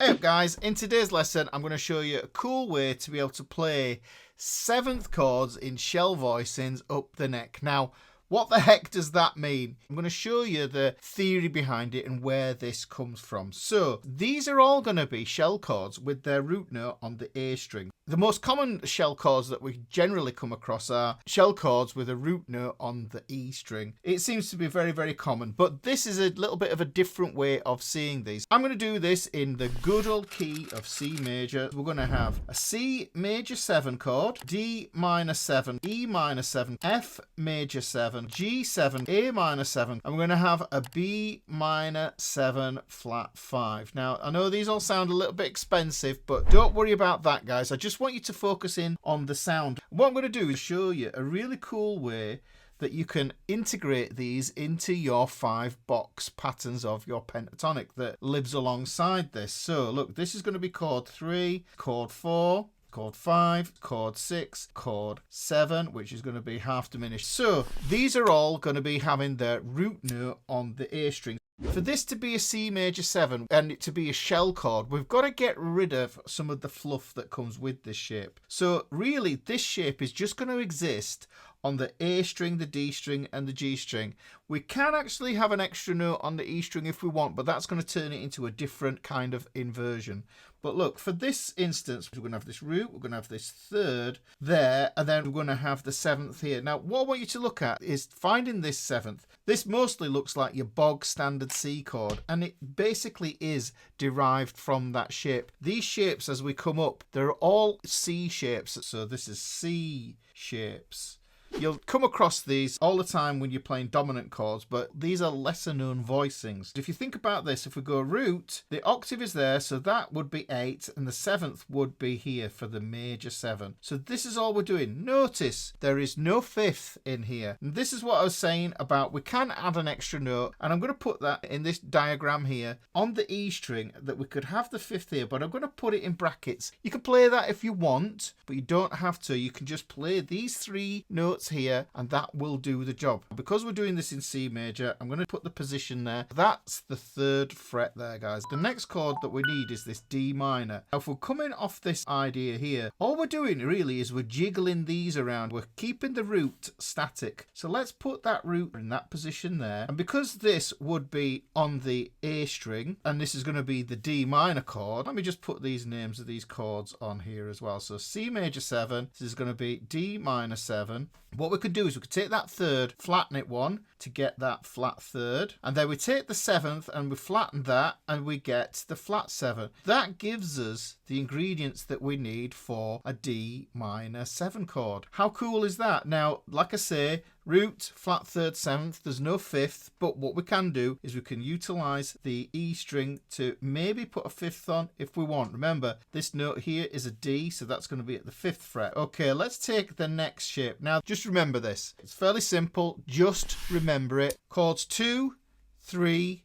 Hey up guys, in today's lesson I'm going to show you a cool way to be able to play 7th chords in shell voicings up the neck. Now, what the heck does that mean? I'm going to show you the theory behind it and where this comes from. So, these are all going to be shell chords with their root note on the A string. The most common shell chords that we generally come across are shell chords with a root note on the E string. It seems to be very, very common, but this is a little bit of a different way of seeing these. I'm going to do this in the good old key of C major. We're going to have a C major 7 chord, D minor 7, E minor 7, F major 7, G7, A minor 7, and we're going to have a B minor 7 flat 5. Now, I know these all sound a little bit expensive, but don't worry about that, guys. I just want you to focus in on the sound. What I'm going to do is show you a really cool way that you can integrate these into your 5-box patterns of your pentatonic that lives alongside this. So, look, this is going to be chord 3, chord 4, chord 5, chord 6, chord 7, which is going to be half diminished. So these are all going to be having their root note on the A string. For this to be a C major 7 and it to be a shell chord, we've got to get rid of some of the fluff that comes with this shape. So really, this shape is just going to exist on the A string, the D string, and the G string. We can actually have an extra note on the E string if we want, but that's going to turn it into a different kind of inversion. But look, for this instance, we're going to have this root, we're going to have this 3rd there, and then we're going to have the 7th here. Now, what I want you to look at is finding this 7th. This mostly looks like your bog standard C chord, and it basically is derived from that shape. These shapes, as we come up, they're all C shapes. So this is C shapes. You'll come across these all the time when you're playing dominant chords, but these are lesser known voicings. If you think about this, if we go root, the octave is there, so that would be 8, and the 7th would be here for the major 7. So this is all we're doing. Notice there is no 5th in here. And this is what I was saying about we can add an extra note, and I'm going to put that in this diagram here on the E string, that we could have the 5th here, but I'm going to put it in brackets. You can play that if you want, but you don't have to. You can just play these 3 notes here and that will do the job. Because we're doing this in C major, I'm going to put the position there. That's the 3rd fret there, guys. The next chord that we need is this D minor. Now, if we're coming off this idea here, all we're doing really is we're jiggling these around. We're keeping the root static. So let's put that root in that position there. And because this would be on the A string and this is going to be the D minor chord, let me just put these names of these chords on here as well. So C major 7, this is going to be D minor 7. What we could do is we could take that 3rd, flatten it 1 to get that flat 3rd, and then we take the 7th and we flatten that and we get the flat 7. That gives us the ingredients that we need for a D minor 7 chord. How cool is that? Now, like I say, root, flat 3rd, 7th, there's no 5th, but what we can do is we can utilize the E string to maybe put a 5th on if we want. Remember, this note here is a D, so that's going to be at the 5th fret. Okay, let's take the next shape. Now, just remember this. It's fairly simple. Just remember it. Chords 2, 3,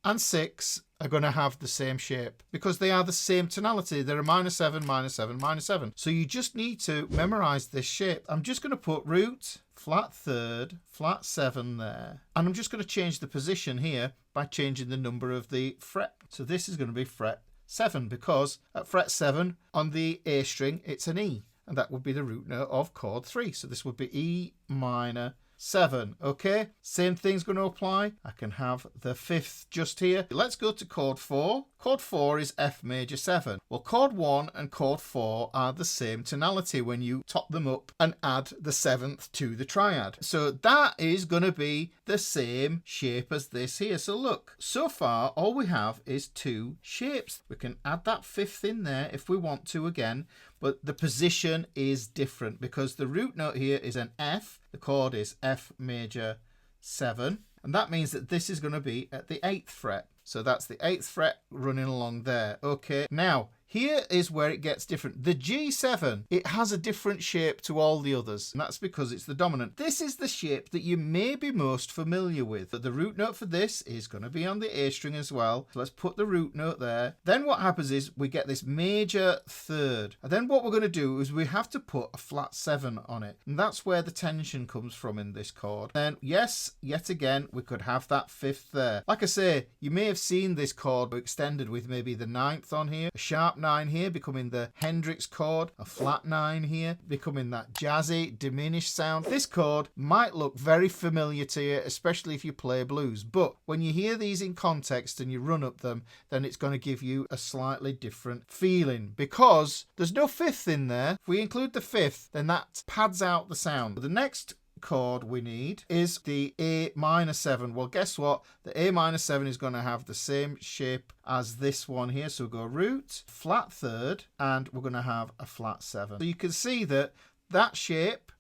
and 6 are going to have the same shape because they are the same tonality. They're a minor 7, minor 7, minor 7. So you just need to memorize this shape. I'm just going to put root, flat 3rd, flat 7 there. And I'm just going to change the position here by changing the number of the fret. So this is going to be fret 7 because at fret 7 on the A string, it's an E. And that would be the root note of chord 3. So this would be E minor 7. Okay, same thing's going to apply. I can have the 5th just here. Let's go to chord 4. Chord 4 is F major 7. Well, chord 1 and chord 4 are the same tonality when you top them up and add the 7th to the triad. So that is going to be the same shape as this here. So look, so far all we have is 2 shapes. We can add that 5th in there if we want to again, but the position is different because the root note here is an F. The chord is F major 7. And that means that this is going to be at the 8th fret. So that's the 8th fret running along there. Okay, now here is where it gets different. The G7, it has a different shape to all the others, and that's because it's the dominant. This is the shape that you may be most familiar with. But the root note for this is going to be on the A string as well. So let's put the root note there. Then what happens is we get this major third. And then what we're going to do is we have to put a flat 7 on it. And that's where the tension comes from in this chord. Then, yes, yet again, we could have that 5th there. Like I say, you may have seen this chord extended with maybe the 9th on here, a sharp 9 here becoming the Hendrix chord, a flat 9 here becoming that jazzy diminished sound. This chord might look very familiar to you, especially if you play blues, but when you hear these in context and you run up them, then it's going to give you a slightly different feeling because there's no 5th in there. If we include the 5th, then that pads out the sound. The next chord we need is the A minor 7. Well, guess what? The A minor 7 is going to have the same shape as this one here. So we'll go root, flat 3rd, and we're going to have a flat 7. So you can see that that shape,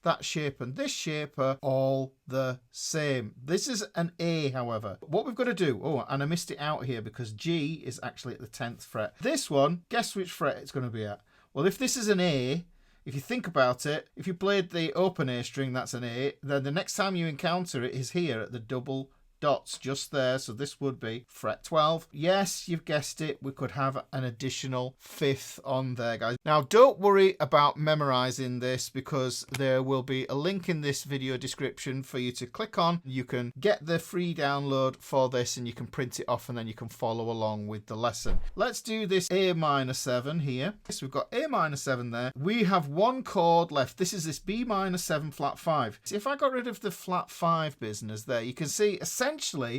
and this shape are all the same. This is an A, however. What we've got to do, oh, and I missed it out here because G is actually at the 10th fret. This one, guess which fret it's going to be at? Well, if this is an A, if you think about it, if you played the open A string, that's an A, then the next time you encounter it is here at the double dots just there. So this would be fret 12. Yes, you've guessed it, we could have an additional 5th on there, guys. Now don't worry about memorizing this because there will be a link in this video description for you to click on. You can get the free download for this and you can print it off and then you can follow along with the lesson. Let's do this A minor 7 here. So we've got A minor 7 there. We have one chord left. This is this B minor 7 flat 5. See, if I got rid of the flat 5 business there, you can see essentially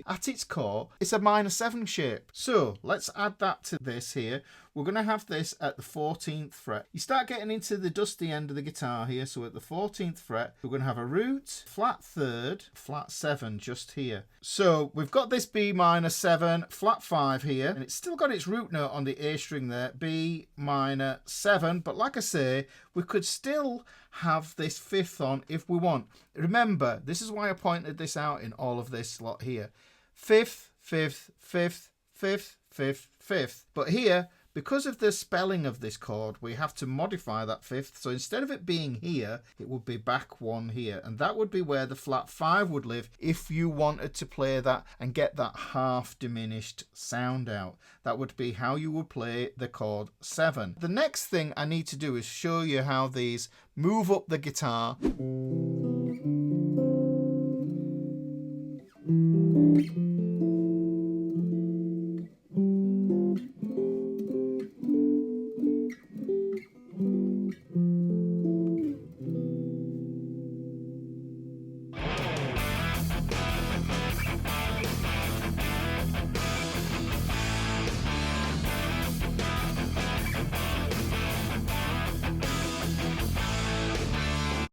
at its core it's a minor 7 shape. So let's add that to this here. We're going to have this at the 14th fret. You start getting into the dusty end of the guitar here. So at the 14th fret, we're going to have a root, flat 3rd, flat 7 just here. So we've got this B minor 7, flat 5 here, and it's still got its root note on the A string there, B minor 7. But like I say, we could still have this 5th on if we want. Remember, this is why I pointed this out in all of this lot here. 5th, 5th, 5th, 5th, 5th, 5th. But here, because of the spelling of this chord, we have to modify that 5th. So instead of it being here, it would be back 1 here. And that would be where the flat 5 would live if you wanted to play that and get that half diminished sound out. That would be how you would play the chord 7. The next thing I need to do is show you how these move up the guitar.